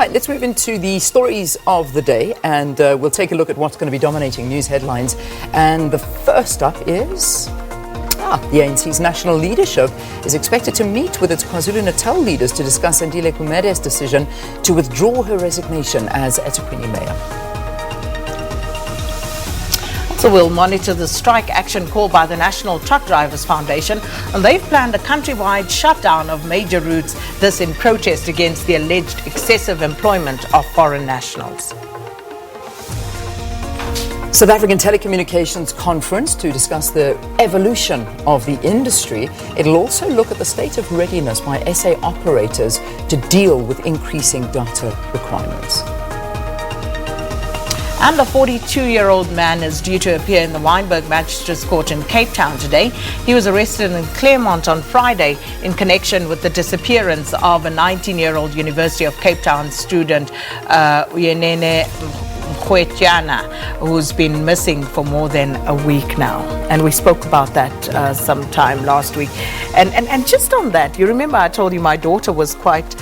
Right, let's move into the stories of the day, and we'll take a look at what's going to be dominating news headlines. And the first up is the ANC's national leadership is expected to meet with its KwaZulu-Natal leaders to discuss Andile Kumere's decision to withdraw her resignation as eThekwini mayor. So we'll monitor the strike action called by the National Truck Drivers Foundation, and they've planned a countrywide shutdown of major routes, this in protest against the alleged excessive employment of foreign nationals. South African Telecommunications Conference to discuss the evolution of the industry. It'll also look at the state of readiness by SA operators to deal with increasing data requirements. And a 42-year-old man is due to appear in the Wynberg Magistrates Court in Cape Town today. He was arrested in Claremont on Friday in connection with the disappearance of a 19-year-old University of Cape Town student, Uyenene Mkhwetjana, who's been missing for more than a week now. And we spoke about that sometime last week. And just on that, you remember I told you my daughter was quite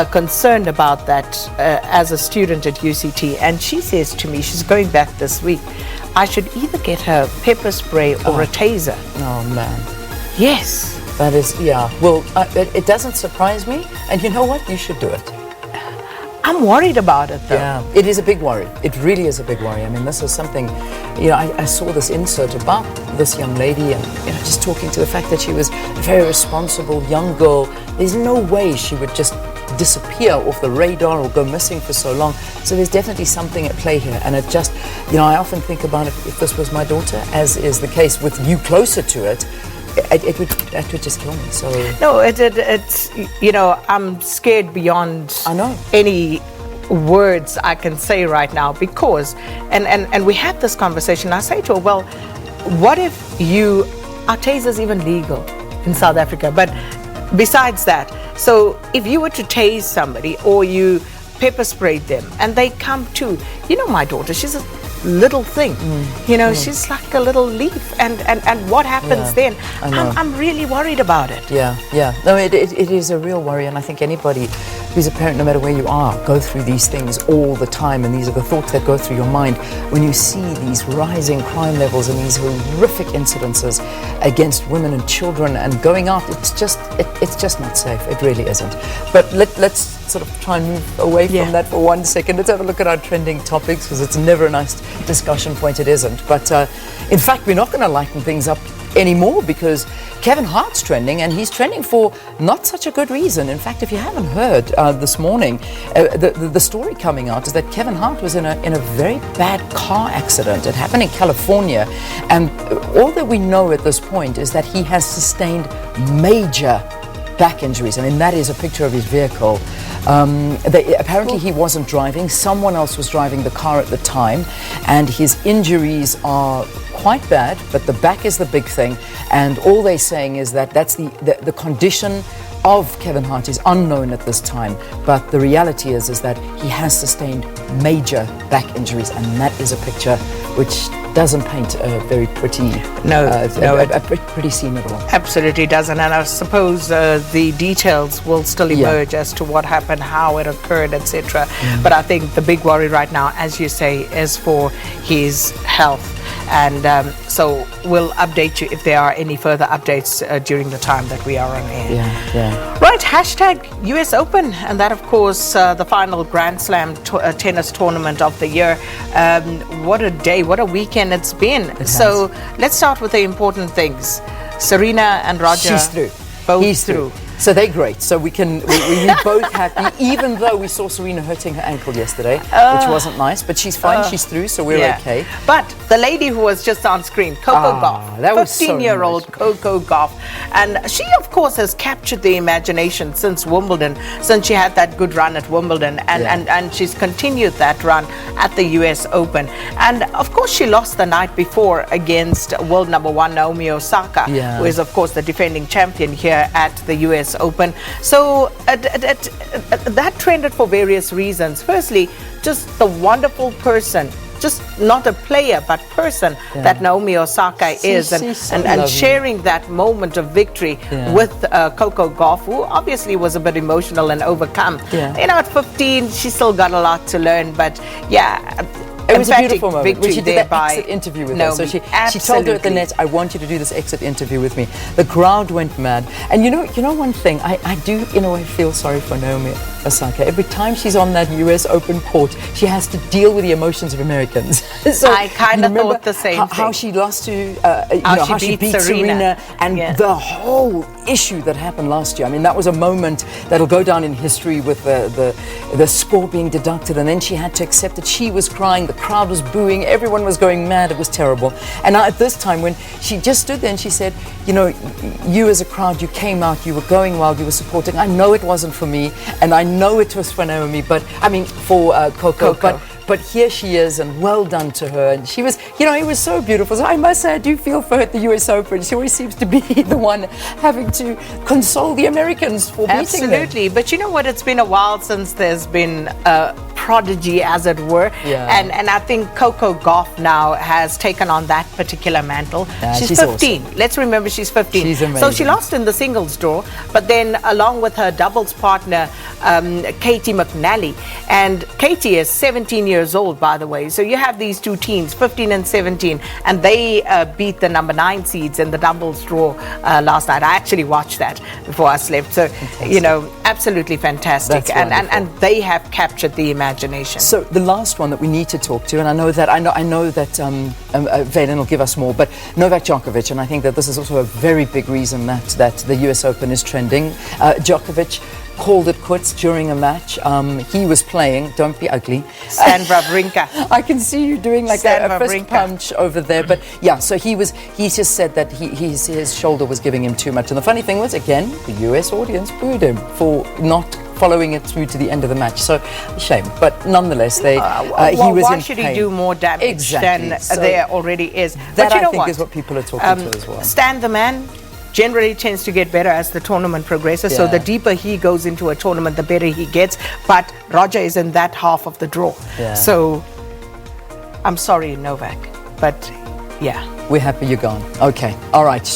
concerned about that as a student at UCT, and she says to me, she's going back this week, I should either get her pepper spray or a taser. Oh man. Yes. That is, yeah. Well, it doesn't surprise me, and you know what? You should do it. I'm worried about it though. Yeah, it is a big worry. It really is a big worry. I mean, this is something, I saw this insert about this young lady, and just talking to the fact that she was a very responsible young girl. There's no way she would just disappear off the radar or go missing for so long. So there's definitely something at play here, and it just, I often think about it, if this was my daughter, as is the case with you closer to it, it would just kill me. So no, it's I'm scared beyond any words I can say right now, because and we had this conversation. I say to her, well, what if are tasers even legal in South Africa? But besides that, so if you were to tase somebody or you pepper sprayed them and they come to, my daughter, she's a little thing, she's like a little leaf, and what happens then? I'm really worried about it. No, it is a real worry, and I think anybody who's a parent, no matter where you are, go through these things all the time, and these are the thoughts that go through your mind when you see these rising crime levels and these horrific incidences against women and children and going out. It's just not safe. It really isn't. But let's sort of try and move away from that for 1 second. Let's have a look at our trending topics, because it's never a nice discussion point. It isn't. But in fact, we're not going to lighten things up anymore, because Kevin Hart's trending, and he's trending for not such a good reason. In fact, if you haven't heard this morning, the story coming out is that Kevin Hart was in a very bad car accident. It happened in California, and all that we know at this point is that he has sustained major back injuries. I mean, that is a picture of his vehicle. Apparently he wasn't driving. Someone else was driving the car at the time, and his injuries are quite bad, but the back is the big thing. And all they're saying is that that's the condition of Kevin Hart is unknown at this time, but the reality is that he has sustained major back injuries, and that is a picture which doesn't paint a very pretty pretty scene at all. Absolutely doesn't, and I suppose the details will still emerge as to what happened, how it occurred, etc. But I think the big worry right now, as you say, is for his health. And so we'll update you if there are any further updates during the time that we are on air. Right, hashtag US Open, and that of course the final Grand Slam tennis tournament of the year. What a day, what a weekend it's been. So let's start with the important things. Serena and Roger. She's through. He's through. So they're great. So we're both happy, even though we saw Serena hurting her ankle yesterday, which wasn't nice. But she's fine. She's through, so we're okay. But the lady who was just on screen, Coco Gauff, 15-year-old Coco Gauff, and she, of course, has captured the imagination since Wimbledon, since she had that good run at Wimbledon, and she's continued that run at the US Open. And of course, she lost the night before against world number 1 Naomi Osaka, who is, of course, the defending champion here at the US Open. So that trended for various reasons. Firstly, just the wonderful person just not a player, but person that Naomi Osaka is, she's so and lovely. sharing that moment of victory with Coco Gauff, who obviously was a bit emotional and overcome. You know, at 15, she still got a lot to learn, but it was a beautiful moment when she did that by exit interview with Naomi. her. So she told her at the net, I want you to do this exit interview with me. The crowd went mad. And you know one thing, I do in a way feel sorry for Naomi Osaka. Every time she's on that US Open court, she has to deal with the emotions of Americans. So I kind of thought the same thing. How she lost to, how she beat Serena and the whole issue that happened last year. I mean, that was a moment that'll go down in history with the score being deducted, and then she had to accept that she was crying, the crowd was booing, everyone was going mad, it was terrible. And at this time, when she just stood there and she said, you know, you as a crowd, you came out, you were going wild, you were supporting. I know it wasn't for me, and I know it was for Naomi, but I mean, for Coco. But here she is, and well done to her. And she was, you know, it was so beautiful. So I must say, I do feel for her at the US Open. She always seems to be the one having to console the Americans for beating them. Absolutely. But you know what? It's been a while since there's been a prodigy, as it were. And I think Coco Gauff now has taken on that particular mantle. She's 15. Awesome. Let's remember she's 15. She's amazing. So she lost in the singles draw, but then along with her doubles partner, Katie McNally. And Katie is 17 years old, by the way. So you have these two teams, 15 and 17, and they beat the number 9 seeds in the doubles draw last night. I actually watched that before I slept. So, you know, absolutely fantastic. And they have captured the imagination. So the last one that we need to talk to, and I know that Valen will give us more, but Novak Djokovic, and I think that this is also a very big reason that the US Open is trending. Djokovic called it quits during a match. He was playing, don't be ugly, Stan Wawrinka. I can see you doing like a fist punch over there. But yeah, so he just said that his shoulder was giving him too much. And the funny thing was, again, the US audience booed him for not following it through to the end of the match. So, shame. But nonetheless, he was in why should he do more damage than there already is? That, but you know, I think is what people are talking to as well. Stan the man generally tends to get better as the tournament progresses. So the deeper he goes into a tournament, the better he gets. But Roger is in that half of the draw. So I'm sorry, Novak. But yeah. We're happy you're gone. Okay. All right.